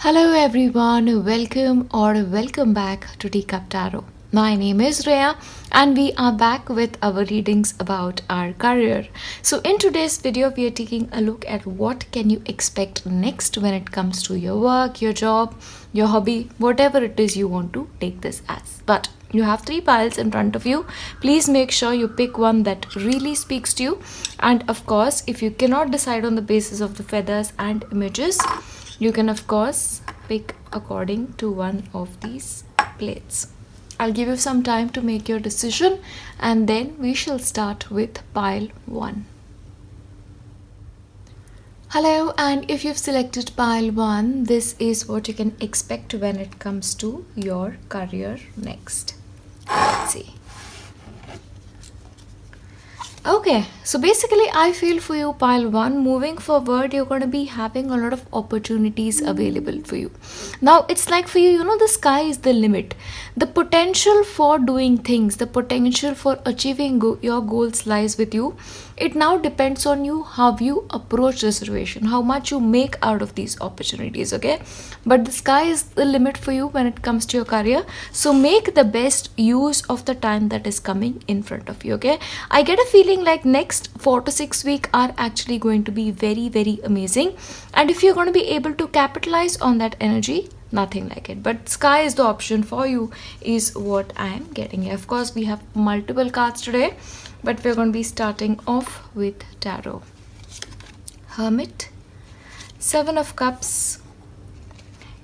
Hello everyone, welcome back to Teacup Tarot. My name is Reya and we are back with our readings about our career. So in today's video we are taking a look at what can you expect next when it comes to your work, your job, your hobby, whatever it is you want to take this as. But you have three piles in front of you. Please make sure you pick one that really speaks to you. And of course, if you cannot decide on the basis of the feathers and images, you can of course pick according to one of these plates. I'll give you some time to make your decision and then we shall start with pile 1. Hello, and if you've selected pile 1, this is what you can expect when it comes to your career next. Let's see. Okay, so basically I feel for you pile 1, moving forward you're going to be having a lot of opportunities available for you. Now it's like for you, the sky is the limit. The potential for doing things, the potential for achieving your goals lies with you. It now depends on you how you approach the situation, how much you make out of these opportunities, okay? But the sky is the limit for you when it comes to your career. So make the best use of the time that is coming in front of you, okay? I get a feeling like next 4 to 6 weeks are actually going to be very, very amazing. And if you're going to be able to capitalize on that energy, nothing like it. But sky is the option for you is what I am getting. Of course, we have multiple cards today, but we're going to be starting off with tarot. Hermit, 7 of Cups,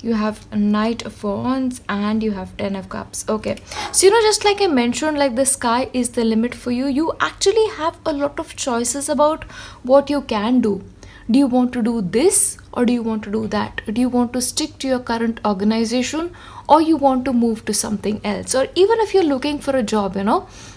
you have a Knight of Wands, and you have 10 of Cups. Okay, so just like I mentioned, like the sky is the limit for you. You actually have a lot of choices about what you can do. Do you want to do this or do you want to do that? Do you want to stick to your current organization or you want to move to something else? Or even if you're looking for a job,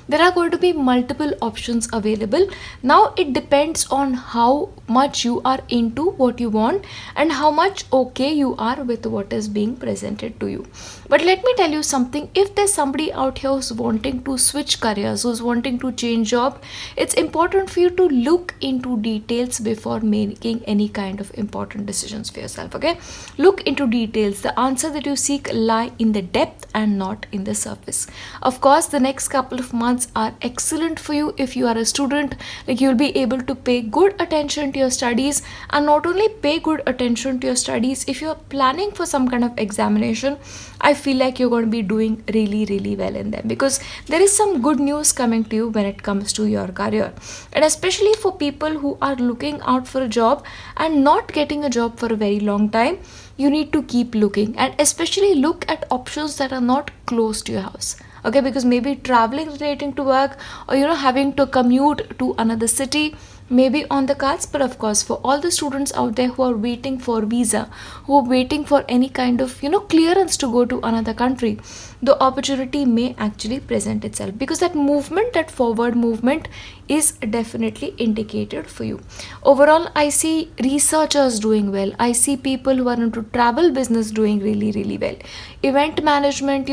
there are going to be multiple options available. Now it depends on how much you are into what you want and how much okay you are with what is being presented to you. But let me tell you something, if there's somebody out here who's wanting to switch careers, who's wanting to change job, it's important for you to look into details before making any kind of important decisions for yourself, okay? Look into details. The answer that you seek lie in the depth and not in the surface. Of course, the next couple of months are excellent for you if you are a student. Like you'll be able to pay good attention to your studies, and not only pay good attention to your studies, if you're planning for some kind of examination, I feel like you're going to be doing really, really well in them, because there is some good news coming to you when it comes to your career. And especially for people who are looking out for a job and not getting a job for a very long time, you need to keep looking, and especially look at options that are not close to your house, okay? Because maybe traveling relating to work, or having to commute to another city may be on the cards. But of course, for all the students out there who are waiting for visa, who are waiting for any kind of clearance to go to another country, the opportunity may actually present itself, because that movement, that forward movement is definitely indicated for you. Overall, I see researchers doing well. I see people who are into travel business doing really, really well. Event management,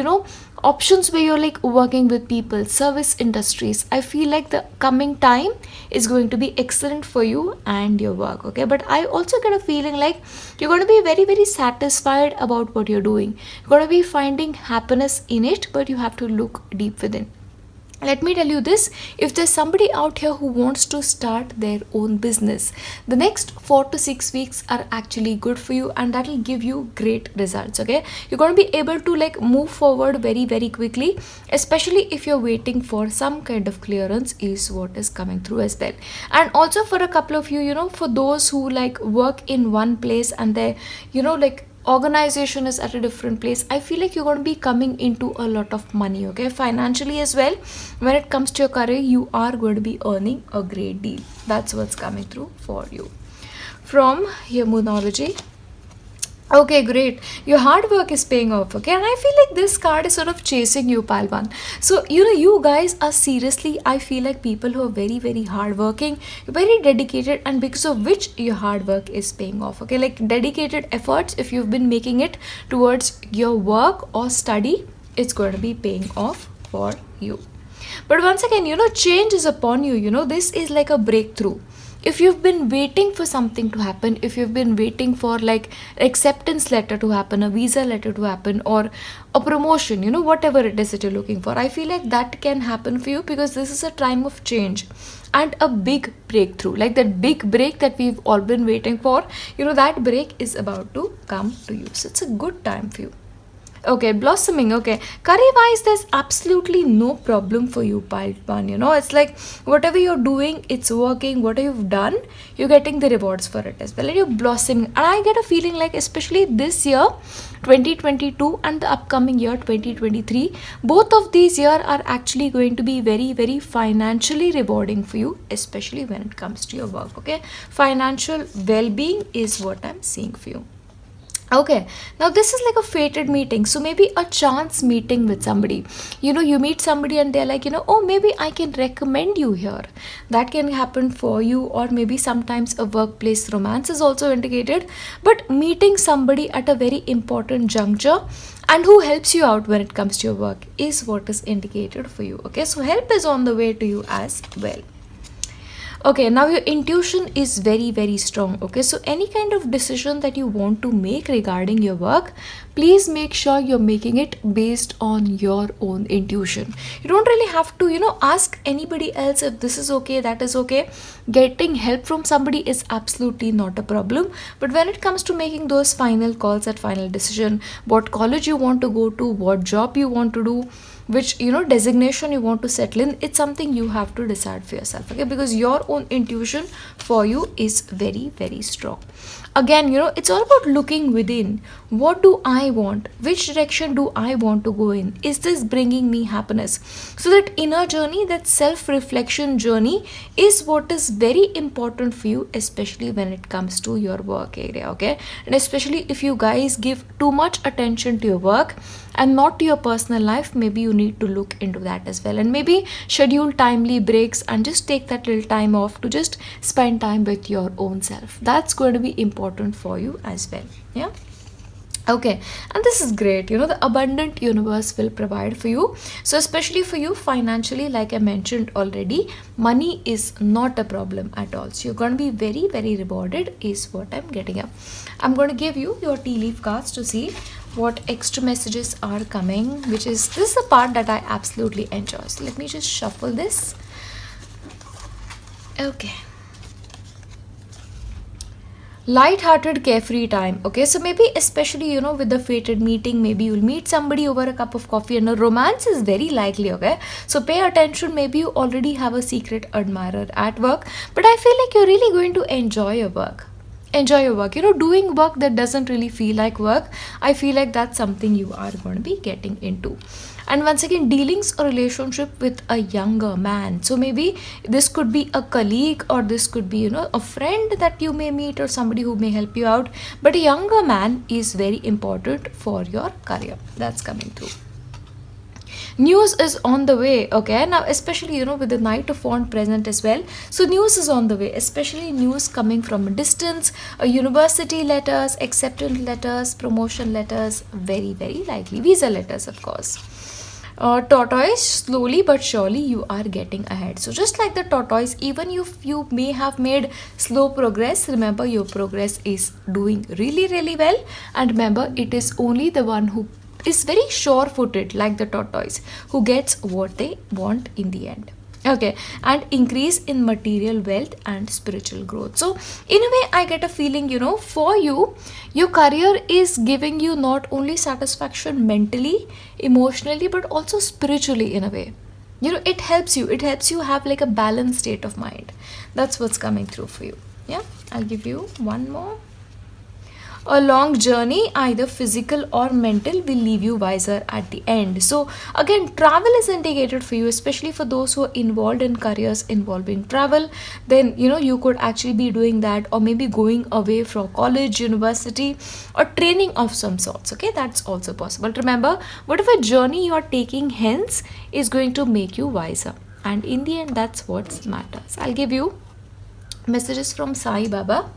options where you're like working with people, service industries. I feel like the coming time is going to be excellent for you and your work, okay? But I also get a feeling like you're going to be very, very satisfied about what you're doing. You're going to be finding happiness in it, but you have to look deep within. Let me tell you this, if there's somebody out here who wants to start their own business, the next 4 to 6 weeks are actually good for you, and that will give you great results, okay? You're going to be able to like move forward very, very quickly, especially if you're waiting for some kind of clearance is what is coming through as well. And also for a couple of you, for those who like work in one place and they, like organization is at a different place, I feel like you're going to be coming into a lot of money, okay? Financially as well, when it comes to your career, you are going to be earning a great deal. That's what's coming through for you from your moonology. Okay, great. Your hard work is paying off, okay? And I feel like this card is sort of chasing you, pile 1. So, you guys are seriously, I feel like people who are very, very hardworking, very dedicated, and because of which your hard work is paying off, okay? Like dedicated efforts, if you've been making it towards your work or study, it's going to be paying off for you. But once again, change is upon you, this is like a breakthrough. If you've been waiting for something to happen, if you've been waiting for like acceptance letter to happen, a visa letter to happen, or a promotion, whatever it is that you're looking for, I feel like that can happen for you, because this is a time of change and a big breakthrough, like that big break that we've all been waiting for. That break is about to come to you, so it's a good time for you. Okay, blossoming. Okay, career wise, there's absolutely no problem for you, piled one. It's like whatever you're doing, it's working. Whatever you've done, you're getting the rewards for it as well. And you're blossoming. And I get a feeling like, especially this year, 2022, and the upcoming year, 2023, both of these years are actually going to be very, very financially rewarding for you, especially when it comes to your work. Okay, financial well being is what I'm seeing for you. Okay, now this is like a fated meeting. So maybe a chance meeting with somebody. You meet somebody and they're like, oh, maybe I can recommend you here. That can happen for you, or maybe sometimes a workplace romance is also indicated. But meeting somebody at a very important juncture and who helps you out when it comes to your work is what is indicated for you. Okay, so help is on the way to you as well. Okay, now your intuition is very, very strong. Okay, so any kind of decision that you want to make regarding your work, please make sure you're making it based on your own intuition. You don't really have to, ask anybody else if this is okay, that is okay. Getting help from somebody is absolutely not a problem. But when it comes to making those final calls, that final decision, what college you want to go to, what job you want to do, which designation you want to settle in, it's something you have to decide for yourself. Okay, because your own intuition for you is very, very strong. Again, it's all about looking within. What do I want? Which direction do I want to go in? Is this bringing me happiness? So that inner journey, that self-reflection journey, is what is very important for you, especially when it comes to your work area. Okay, and especially if you guys give too much attention to your work and not to your personal life, maybe you need to look into that as well, and maybe schedule timely breaks and just take that little time off to just spend time with your own self. That's going to be important for you as well. Yeah. Okay, and this is great. The abundant universe will provide for you. So especially for you financially, like I mentioned already, money is not a problem at all. So you're going to be very, very rewarded is what I'm getting up. I'm going to give you your tea leaf cards to see what extra messages are coming, which is, this is the part that I absolutely enjoy. So let me just shuffle this. Okay. Light-hearted, carefree time. Okay, so maybe especially with the fated meeting, maybe you'll meet somebody over a cup of coffee and a romance is very likely. Okay, so pay attention. Maybe you already have a secret admirer at work, but I feel like you're really going to enjoy your work. Doing work that doesn't really feel like work, I feel like that's something you are going to be getting into. And once again, dealings or relationship with a younger man. So maybe this could be a colleague, or this could be a friend that you may meet, or somebody who may help you out. But a younger man is very important for your career. That's coming through. News is on the way. Okay, now especially with the Knight of Wands present as well, so news is on the way, especially news coming from a distance, university letters, acceptance letters, promotion letters, very, very likely visa letters, of course. Tortoise, slowly but surely you are getting ahead. So just like the tortoise, even if you may have made slow progress, remember your progress is doing really, really well. And remember, it is only the one who is very sure-footed, like the tortoise, who gets what they want in the end. Okay, and increase in material wealth and spiritual growth. So in a way, I get a feeling, for you, your career is giving you not only satisfaction mentally, emotionally, but also spiritually in a way. It helps you have like a balanced state of mind. That's what's coming through for you. Yeah, I'll give you one more. A long journey, either physical or mental, will leave you wiser at the end. So again, travel is indicated for you, especially for those who are involved in careers involving travel. Then you could actually be doing that, or maybe going away from college, university, or training of some sorts. Okay, that's also possible. Remember, whatever journey you are taking hence is going to make you wiser, and in the end, that's what matters. I'll give you messages from Sai Baba,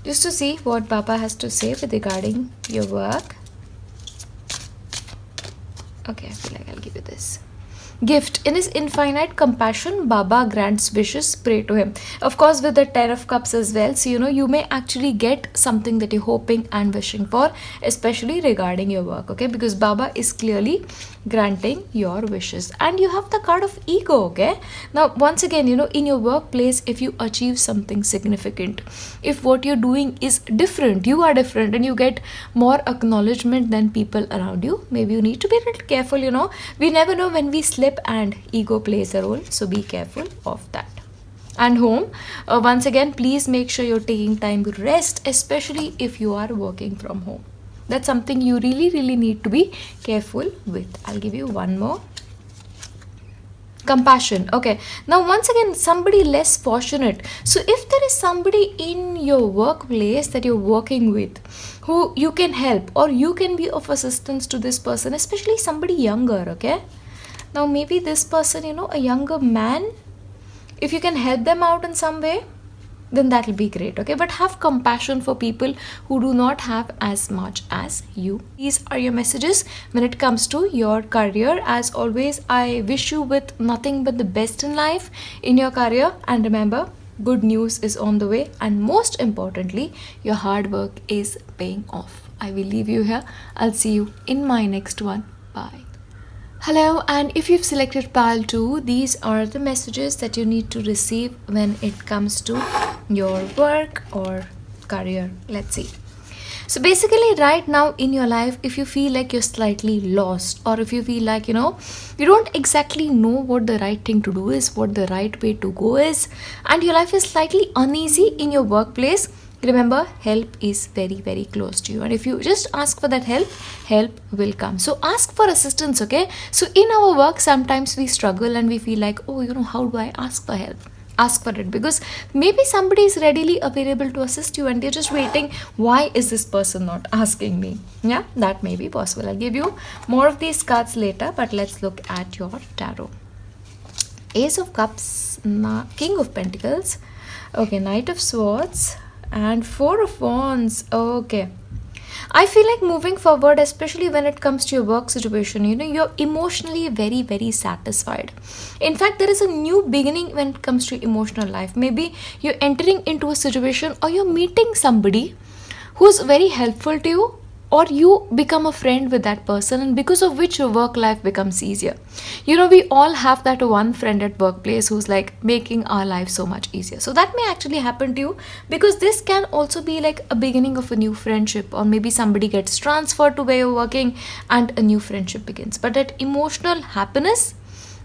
just to see what Baba has to say with regarding your work. Okay, I feel like I'll give you this. Gift. In his infinite compassion, Baba grants wishes, pray to him. Of course, with the Ten of Cups as well. So, you may actually get something that you're hoping and wishing for, especially regarding your work, okay? Because Baba is clearly granting your wishes. And you have the card of ego, okay? Now, once again, in your workplace, if you achieve something significant, if what you're doing is different, you are different, and you get more acknowledgement than people around you, maybe you need to be a little careful, we never know when we slip and ego plays a role, so be careful of that. And home, once again, please make sure you're taking time to rest, especially if you are working from home. That's something you really need to be careful with. I'll give you one more. Compassion. Okay, now once again, somebody less fortunate. So if there is somebody in your workplace that you're working with who you can help, or you can be of assistance to this person, especially somebody younger, okay? Now maybe this person, a younger man, if you can help them out in some way, then that will be great, okay? But have compassion for people who do not have as much as you. These are your messages when it comes to your career. As always, I wish you with nothing but the best in life, in your career. And remember, good news is on the way, and most importantly, your hard work is paying off. I will leave you here. I'll see you in my next one. Bye. Hello, and if you've selected pile 2, these are the messages that you need to receive when it comes to your work or career. Let's see. So basically, right now in your life, if you feel like you're slightly lost, or if you feel like, you don't exactly know what the right thing to do is, what the right way to go is, and your life is slightly uneasy in your workplace, remember, help is very close to you. And if you just ask for that help will come. So ask for assistance, okay? So in our work, sometimes we struggle and we feel like, oh, how do I ask for help? Ask for it, because maybe somebody is readily available to assist you and they're just waiting, why is this person not asking me? Yeah, that may be possible. I'll give you more of these cards later, but let's look at your tarot. Ace of Cups, King of Pentacles, okay, Knight of Swords, and Four of Wands. Okay, I feel like moving forward, especially when it comes to your work situation, you're emotionally very satisfied. In fact, there is a new beginning when it comes to emotional life. Maybe you're entering into a situation, or you're meeting somebody who's very helpful to you, or you become a friend with that person, and because of which your work life becomes easier. We all have that one friend at workplace who's like making our life so much easier. So that may actually happen to you, because this can also be like a beginning of a new friendship, or maybe somebody gets transferred to where you're working and a new friendship begins. But that emotional happiness,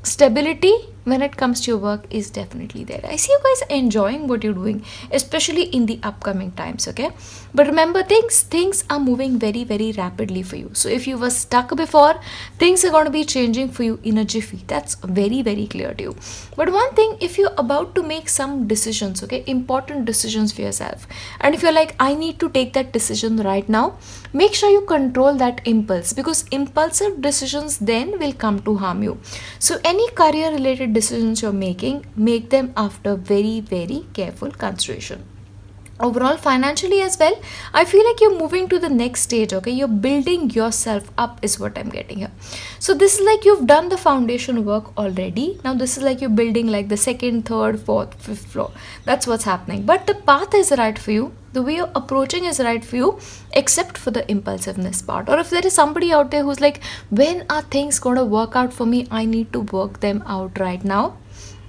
stability when it comes to your work is definitely there. I see you guys enjoying what you're doing, especially in the upcoming times, okay? But remember, things are moving very rapidly for you. So if you were stuck before, things are going to be changing for you in a jiffy. That's very clear to you. But one thing, if you're about to make some decisions, okay, important decisions for yourself, and if you're like, I need to take that decision right now, make sure you control that impulse, because impulsive decisions then will come to harm you. So any career related decisions you're making, make them after very careful consideration. Overall, financially as well, I feel like you're moving to the next stage, okay? You're building yourself up is what I'm getting here. So this is like you've done the foundation work already. Now this is like you're building like the second, third, fourth, fifth floor. That's what's happening. But the path is right for you. The way you're approaching is right for you, except for the impulsiveness part. Or if there is somebody out there who's like, when are things going to work out for me? I need to work them out right now.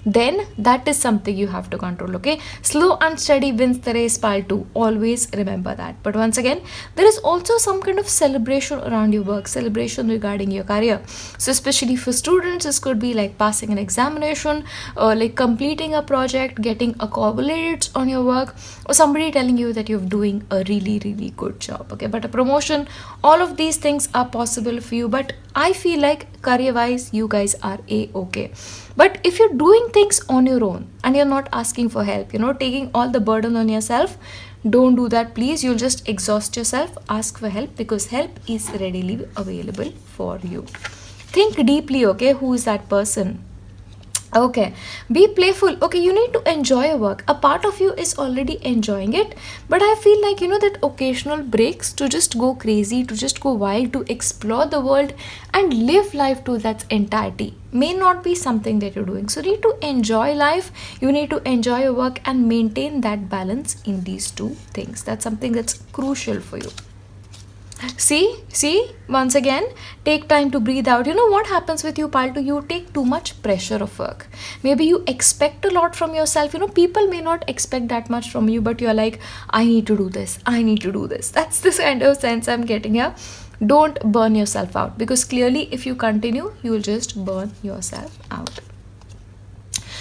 Then that is something you have to control, okay? Slow and steady wins the race, pile 2. Always remember that. But once again, there is also some kind of celebration around your work, celebration regarding your career. So especially for students, this could be like passing an examination, or like completing a project, getting accolades on your work, or somebody telling you that you're doing a really good job, okay? But a promotion, all of these things are possible for you. But I feel like career wise, you guys are okay. But if you're doing things on your own and you're not asking for help, taking all the burden on yourself, don't do that, please. You'll just exhaust yourself. Ask for help, because help is readily available for you. Think deeply, okay? Who is that person? Okay, be playful. Okay, you need to enjoy your work. A part of you is already enjoying it, but I feel like, that occasional breaks to just go crazy, to just go wild, to explore the world and live life to that entirety may not be something that you're doing. So, you need to enjoy life, you need to enjoy your work and maintain that balance in these two things. That's something that's crucial for you. See, once again, take time to breathe out. You know what happens with you, Paltu? You take too much pressure of work. Maybe you expect a lot from yourself. People may not expect that much from you, but you're like, I need to do this, I need to do this. That's the kind of sense I'm getting here. Don't burn yourself out, because clearly, if you continue, you will just burn yourself out.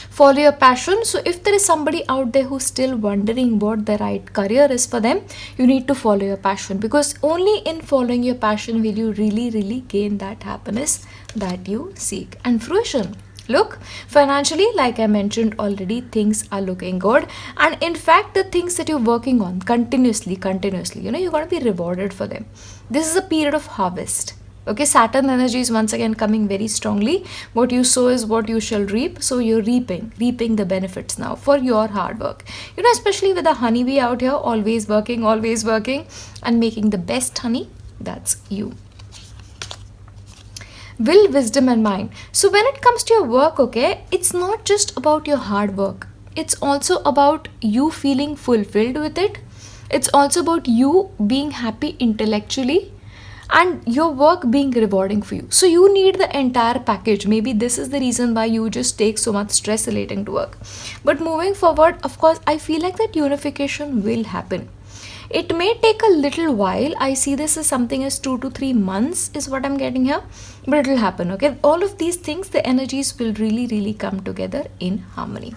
Follow your passion. So if there is somebody out there who's still wondering what the right career is for them, you need to follow your passion, because only in following your passion will you really gain that happiness that you seek. And fruition. Look, financially, like I mentioned already, things are looking good. And in fact, the things that you're working on continuously, you're going to be rewarded for them. This is a period of harvest. Okay, Saturn energy is once again coming very strongly. What you sow is what you shall reap. So you're reaping the benefits now for your hard work. Especially with the honeybee out here, always working and making the best honey. That's you. Will, wisdom and mind. So when it comes to your work, okay, it's not just about your hard work. It's also about you feeling fulfilled with it. It's also about you being happy intellectually and your work being rewarding for you. So you need the entire package. Maybe this is the reason why you just take so much stress relating to work. But moving forward, of course, I feel like that unification will happen. It may take a little while. I see this as something as 2 to 3 months is what I'm getting here. But it will happen, okay? All of these things, the energies will really come together in harmony.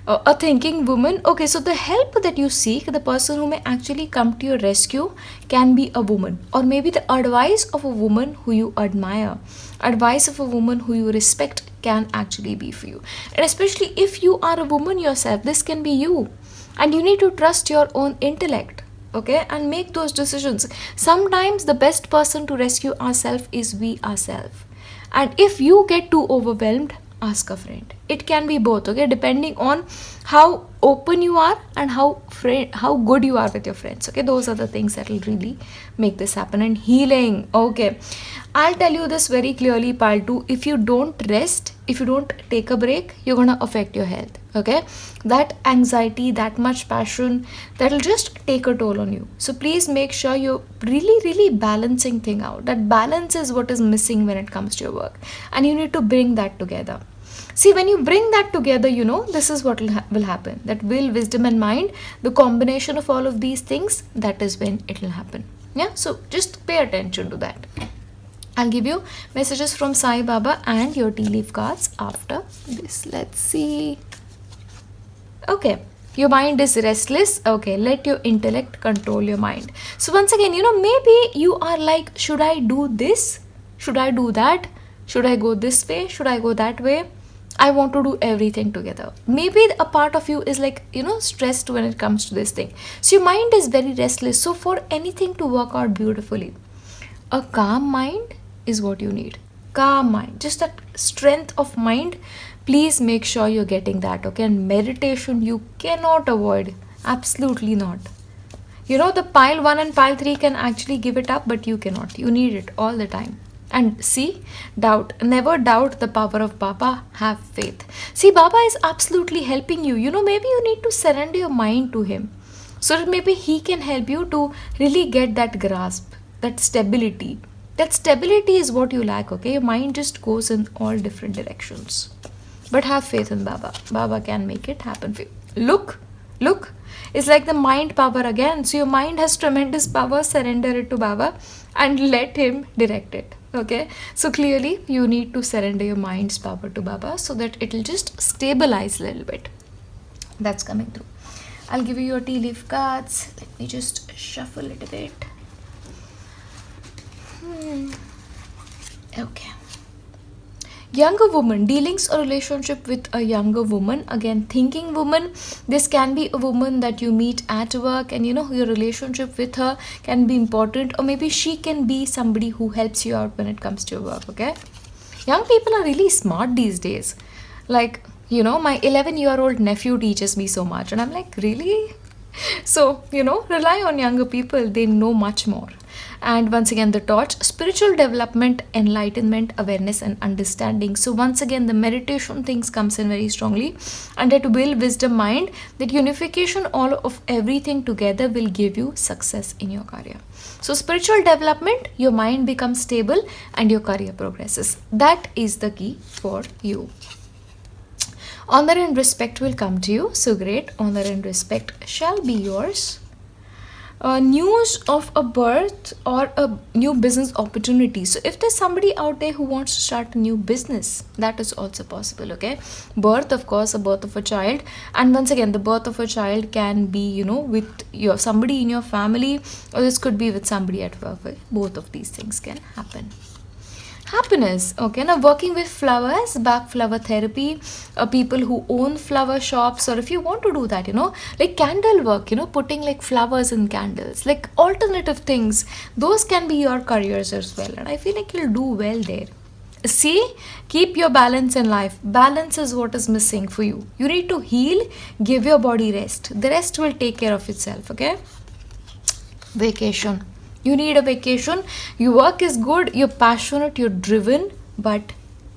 A thinking woman. Okay, so the help that you seek, the person who may actually come to your rescue can be a woman, or maybe the advice of a woman who you admire, advice of a woman who you respect can actually be for you. And especially if you are a woman yourself, this can be you. And you need to trust your own intellect, okay, and make those decisions. Sometimes the best person to rescue ourselves is we ourselves. And if you get too overwhelmed, ask a friend. It can be both, okay, depending on how open you are and how good you are with your friends, okay. Those are the things that will really make this happen. And healing, okay, I'll tell you this very clearly, Paltu. If you don't rest, if you don't take a break, you're gonna affect your health, okay. That anxiety, that much passion, that'll just take a toll on you. So please make sure you're really balancing thing out. That balance is what is missing when it comes to your work, and you need to bring that together. See, when you bring that together, this is what will happen. That will, wisdom and mind, the combination of all of these things, that is when it will happen. Yeah, so just pay attention to that. I'll give you messages from Sai Baba and your tea leaf cards after this. Let's see. Okay, your mind is restless. Okay, let your intellect control your mind. So once again, maybe you are like, should I do this? Should I do that? Should I go this way? Should I go that way? I want to do everything together. Maybe a part of you is like, stressed when it comes to this thing. So your mind is very restless. So for anything to work out beautifully, a calm mind is what you need. Calm mind, just that strength of mind. Please make sure you're getting that, okay? And meditation, you cannot avoid. Absolutely not. The pile 1 and pile 3 can actually give it up, but you cannot. You need it all the time. And see, doubt. Never doubt the power of Baba. Have faith. See, Baba is absolutely helping you. Maybe you need to surrender your mind to him, so that maybe he can help you to really get that grasp, that stability. That stability is what you lack, okay? Your mind just goes in all different directions. But have faith in Baba. Baba can make it happen for you. Look. It's like the mind power again. So your mind has tremendous power. Surrender it to Baba and let him direct it. Okay, so clearly you need to surrender your mind's power to Baba so that it will just stabilize a little bit. That's coming through. I'll give you your tea leaf cards. Let me just shuffle it a bit. Okay. Younger woman, dealings or relationship with a younger woman. Again, thinking woman. This can be a woman that you meet at work, and your relationship with her can be important, or maybe she can be somebody who helps you out when it comes to your work, okay? Young people are really smart these days. Like, my 11-year-old nephew teaches me so much, and I'm like, really? So, rely on younger people, they know much more. And once again, the torch, spiritual development, enlightenment, awareness, and understanding. So, once again, the meditation things comes in very strongly. And that will wisdom mind, that unification all of everything together will give you success in your career. So, spiritual development, your mind becomes stable and your career progresses. That is the key for you. Honor and respect will come to you. So great. Honor and respect shall be yours. News of a birth or a new business opportunity. So if there's somebody out there who wants to start a new business, that is also possible. Okay, birth, of course, a birth of a child, and once again, the birth of a child can be with your somebody in your family, or this could be with somebody at work. Both of these things can happen. Happiness. Okay, now working with flowers, back flower therapy, people who own flower shops, or if you want to do that, like candle work, putting like flowers in candles, like alternative things, those can be your careers as well. And I feel like you'll do well there. See, keep your balance in life. Balance is what is missing for you. You need to heal, give your body rest. The rest will take care of itself, okay? Vacation. You need a vacation. Your work is good, you're passionate, you're driven, but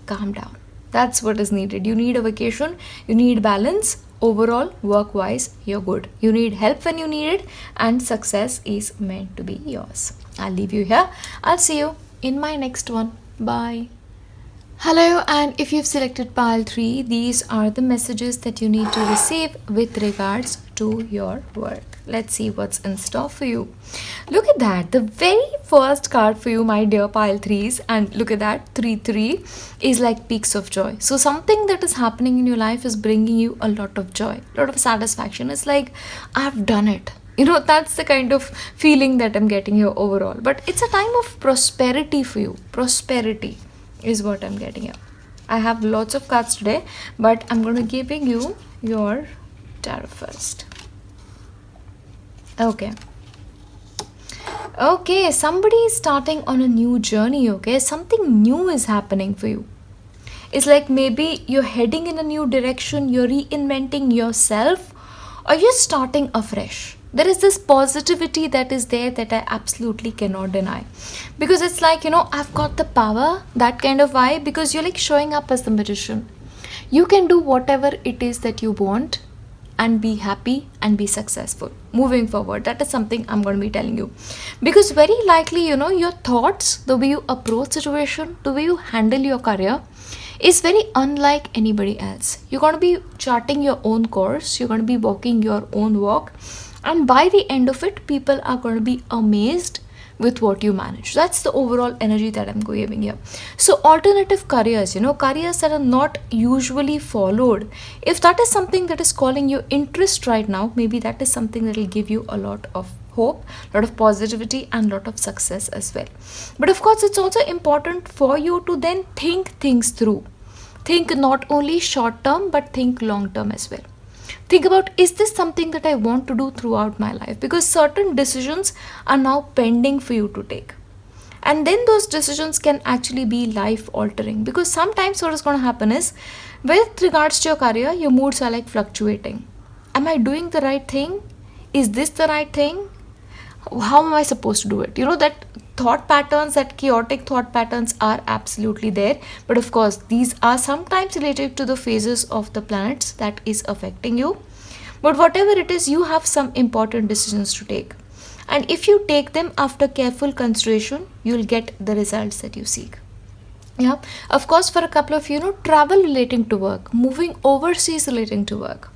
calm down. That's what is needed. You need a vacation, you need balance. Overall, work-wise, you're good. You need help when you need it, and success is meant to be yours. I'll leave you here. I'll see you in my next one. Bye. Hello, and if you've selected pile 3, these are the messages that you need to receive with regards to your work. Let's see what's in store for you. Look at that, the very first card for you, my dear pile 3s, and look at that, 3-3 is like peaks of joy. So something that is happening in your life is bringing you a lot of joy, a lot of satisfaction. It's like, I've done it. That's the kind of feeling that I'm getting here overall. But it's a time of prosperity for you. Prosperity is what I'm getting here. I have lots of cards today, but I'm going to giving you your tarot first. Okay, somebody is starting on a new journey. Okay, something new is happening for you. It's like maybe you're heading in a new direction, you're reinventing yourself, or you're starting afresh. There is this positivity that is there that I absolutely cannot deny, because it's like, I've got the power, that kind of vibe, because you're like showing up as the magician. You can do whatever it is that you want and be happy and be successful moving forward. That is something I'm going to be telling you, because very likely, your thoughts, the way you approach situation, the way you handle your career is very unlike anybody else. You're going to be charting your own course, you're going to be walking your own walk, and by the end of it, people are going to be amazed with what you manage. That's the overall energy that I'm giving here. So alternative careers, careers that are not usually followed, if that is something that is calling you interest right now, maybe that is something that will give you a lot of hope, a lot of positivity, and a lot of success as well. But of course, it's also important for you to then think things through. Think not only short term, but think long term as well. Think about, is this something that I want to do throughout my life? Because certain decisions are now pending for you to take. And then those decisions can actually be life altering. Because sometimes what is going to happen is, with regards to your career, your moods are like fluctuating. Am I doing the right thing? Is this the right thing? How am I supposed to do it? That thought patterns, that chaotic thought patterns are absolutely there. But of course, these are sometimes related to the phases of the planets that is affecting you. But whatever it is, you have some important decisions to take. And if you take them after careful consideration, you'll get the results that you seek. Yeah, of course, for a couple of travel relating to work, moving overseas relating to work,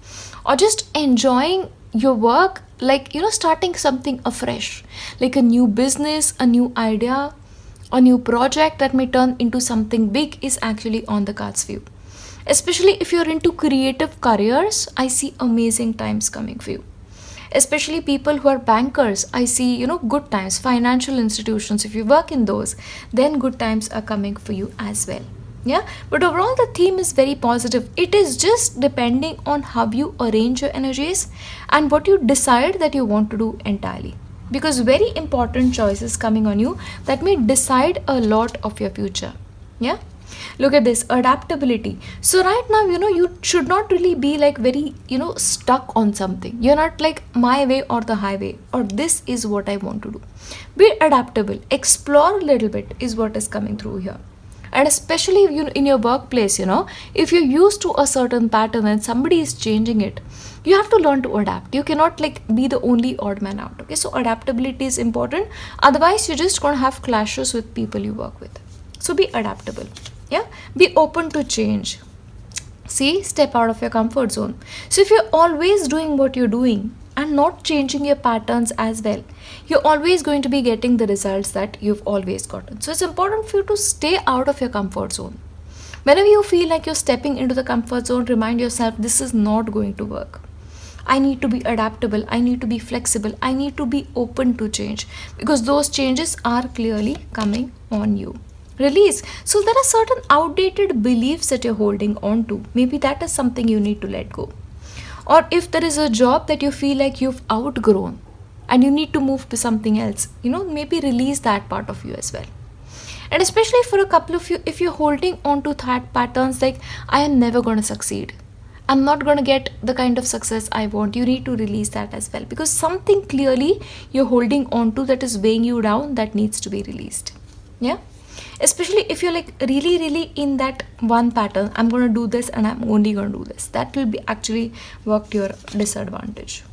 or just enjoying your work, like starting something afresh, like a new business, a new idea, a new project that may turn into something big is actually on the cards for you. Especially if you're into creative careers, I see amazing times coming for you. Especially people who are bankers, I see good times. Financial institutions, if you work in those, then good times are coming for you as well. Yeah, but overall the theme is very positive. It is just depending on how you arrange your energies and what you decide that you want to do entirely, because very important choices coming on you that may decide a lot of your future. Yeah, Look at this adaptability. So right now, you should not really be like very, stuck on something. You're not like my way or the highway, or this is what I want to do. Be adaptable, explore a little bit is what is coming through here. And especially in your workplace, if you're used to a certain pattern and somebody is changing it, you have to learn to adapt. You cannot like be the only odd man out. Okay, so adaptability is important. Otherwise, you're just going to have clashes with people you work with. So be adaptable. Yeah, be open to change. See, step out of your comfort zone. So if you're always doing what you're doing and not changing your patterns as well, you're always going to be getting the results that you've always gotten. So it's important for you to stay out of your comfort zone. Whenever you feel like you're stepping into the comfort zone, remind yourself this is not going to work. I need to be adaptable. I need to be flexible. I need to be open to change, because those changes are clearly coming on you. Release. So there are certain outdated beliefs that you're holding on to. Maybe that is something you need to let go. Or if there is a job that you feel like you've outgrown and you need to move to something else, maybe release that part of you as well. And especially for a couple of you, if you're holding on to that patterns like, I am never going to succeed, I'm not going to get the kind of success I want, you need to release that as well, because something clearly you're holding on to that is weighing you down, that needs to be released. Yeah, especially if you're like really in that one pattern, I'm going to do this and I'm only going to do this, that will be actually work to your disadvantage.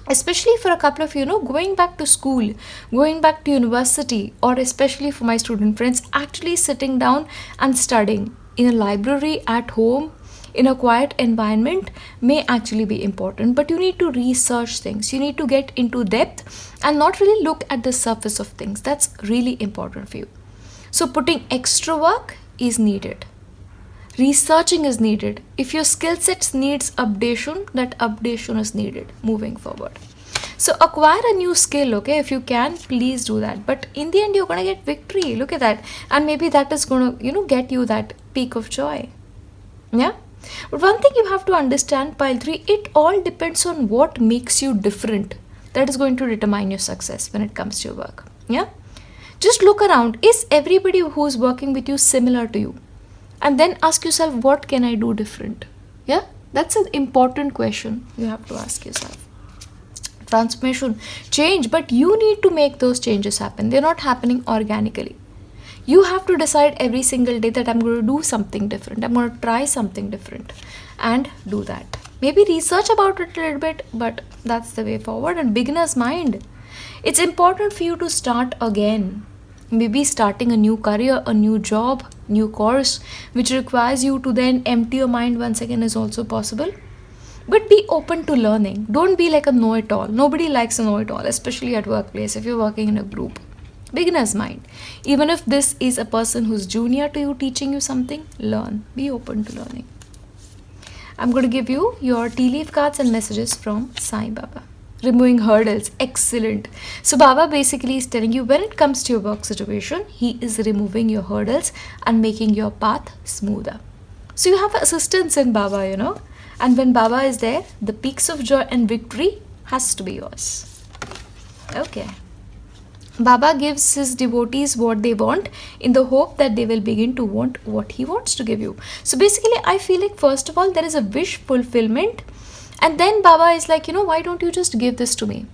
Especially for a couple of going back to school, going back to university, or especially for my student friends, actually sitting down and studying in a library at home in a quiet environment may actually be important. But you need to research things, you need to get into depth and not really look at the surface of things. That's really important for you. So putting extra work is needed. Researching is needed. If your skill sets needs updation, that updation is needed moving forward. So acquire a new skill, okay? If you can, please do that. But in the end, you're going to get victory. Look at that. And maybe that is going to, get you that peak of joy. Yeah? But one thing you have to understand, pile 3, it all depends on what makes you different. That is going to determine your success when it comes to your work. Yeah? Just look around. Is everybody who is working with you similar to you? And then ask yourself, what can I do different? Yeah, that's an important question you have to ask yourself. Transformation, change, but you need to make those changes happen. They're not happening organically. You have to decide every single day that I'm going to do something different. I'm going to try something different and do that. Maybe research about it a little bit, but that's the way forward. And beginner's mind. It's important for you to start again. Maybe starting a new career, a new job, new course, which requires you to then empty your mind once again is also possible. But be open to learning. Don't be like a know-it-all. Nobody likes a know-it-all, especially at workplace if you're working in a group. Beginner's mind. Even if this is a person who's junior to you teaching you something, learn. Be open to learning. I'm going to give you your tea leaf cards and messages from Sai Baba. Removing hurdles, excellent. So Baba basically is telling you when it comes to your work situation, he is removing your hurdles and making your path smoother. So you have assistance in Baba, and when Baba is there, the peaks of joy and victory has to be yours. Okay. Baba gives his devotees what they want in the hope that they will begin to want what he wants to give you. So basically, I feel like first of all, there is a wish fulfillment. And then Baba is like, why don't you just give this to me?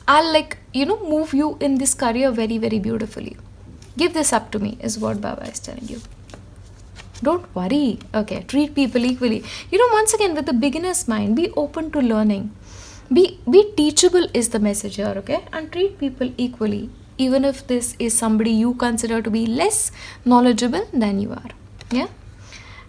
I'll move you in this career very, very beautifully. Give this up to me is what Baba is telling you. Don't worry. Okay, treat people equally. Once again, with the beginner's mind, be open to learning. Be teachable is the message here, okay? And treat people equally, even if this is somebody you consider to be less knowledgeable than you are. Yeah?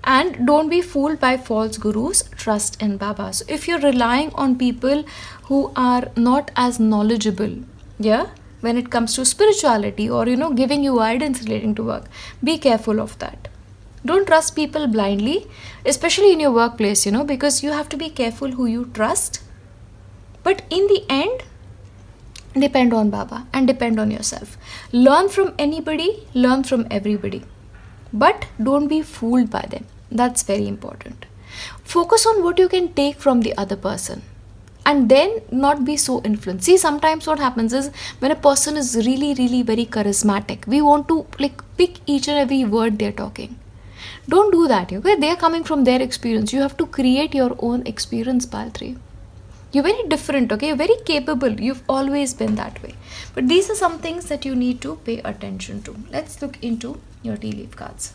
And don't be fooled by false gurus. Trust in Baba. So if you're relying on people who are not as knowledgeable, yeah, when it comes to spirituality or, giving you guidance relating to work, be careful of that. Don't trust people blindly, especially in your workplace, because you have to be careful who you trust. But in the end, depend on Baba and depend on yourself. Learn from anybody, learn from everybody. But don't be fooled by them. That's very important. Focus on what you can take from the other person and then not be so influenced. See, sometimes what happens is when a person is really, really very charismatic, we want to pick each and every word they're talking. Don't do that. Okay, they are coming from their experience. You have to create your own experience, pile 3. You're very different, okay? You're very capable. You've always been that way. But these are some things that you need to pay attention to. Let's look into your tea leaf cards.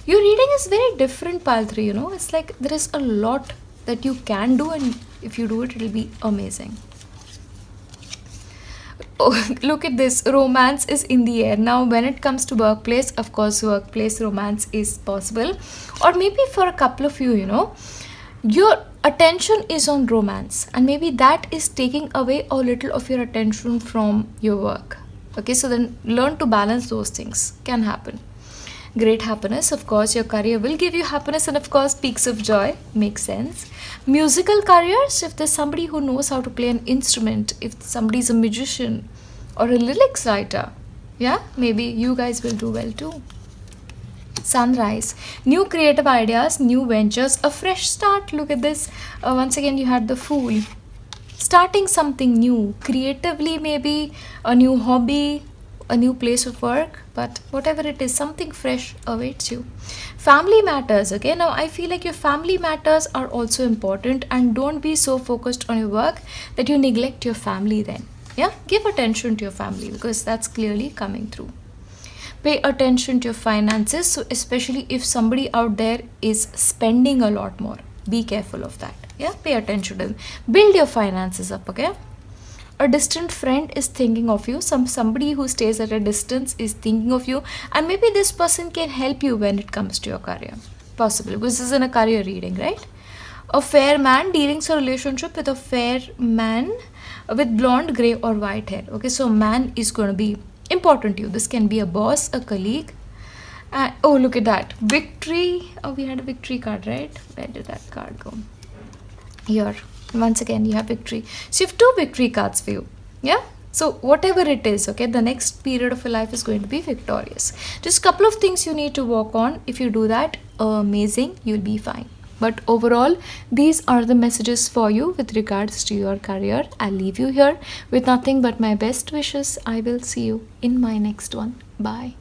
Your reading is very different, pile 3, It's like there is a lot that you can do, and if you do it, it'll be amazing. Oh, look at this. Romance is in the air. Now, when it comes to workplace, of course, workplace romance is possible. Or maybe for a couple of you, your attention is on romance, and maybe that is taking away a little of your attention from your work. Okay, so then learn to balance those things. Can happen. Great happiness, of course, your career will give you happiness, and of course peaks of joy. Makes sense. Musical careers, if there's somebody who knows how to play an instrument, if somebody's a magician or a lyrics writer, yeah, maybe you guys will do well too. Sunrise, new creative ideas, new ventures, a fresh start. Look at this. Once again, you had the Fool. Starting something new, creatively, maybe a new hobby, a new place of work, but whatever it is, something fresh awaits you. Family matters, okay? Now I feel like your family matters are also important, and don't be so focused on your work that you neglect your family then. Yeah, give attention to your family, because that's clearly coming through. Pay attention to your finances, so especially if somebody out there is spending a lot more, be careful of that. Yeah, pay attention to them. Build your finances up, okay? A distant friend is thinking of you. Somebody who stays at a distance is thinking of you, and maybe this person can help you when it comes to your career. Possible, because this is in a career reading, right? A fair man, dealings a relationship with a fair man with blonde, gray or white hair. Okay, so man is going to be important to you. This can be a boss, a colleague. Oh, look at that. Victory. Oh, we had a victory card, right? Where did that card go? Here. Once again, you have victory. So you have 2 victory cards for you. Yeah. So whatever it is, okay, the next period of your life is going to be victorious. Just a couple of things you need to work on. If you do that, amazing, you'll be fine. But overall, these are the messages for you with regards to your career. I'll leave you here with nothing but my best wishes. I will see you in my next one. Bye.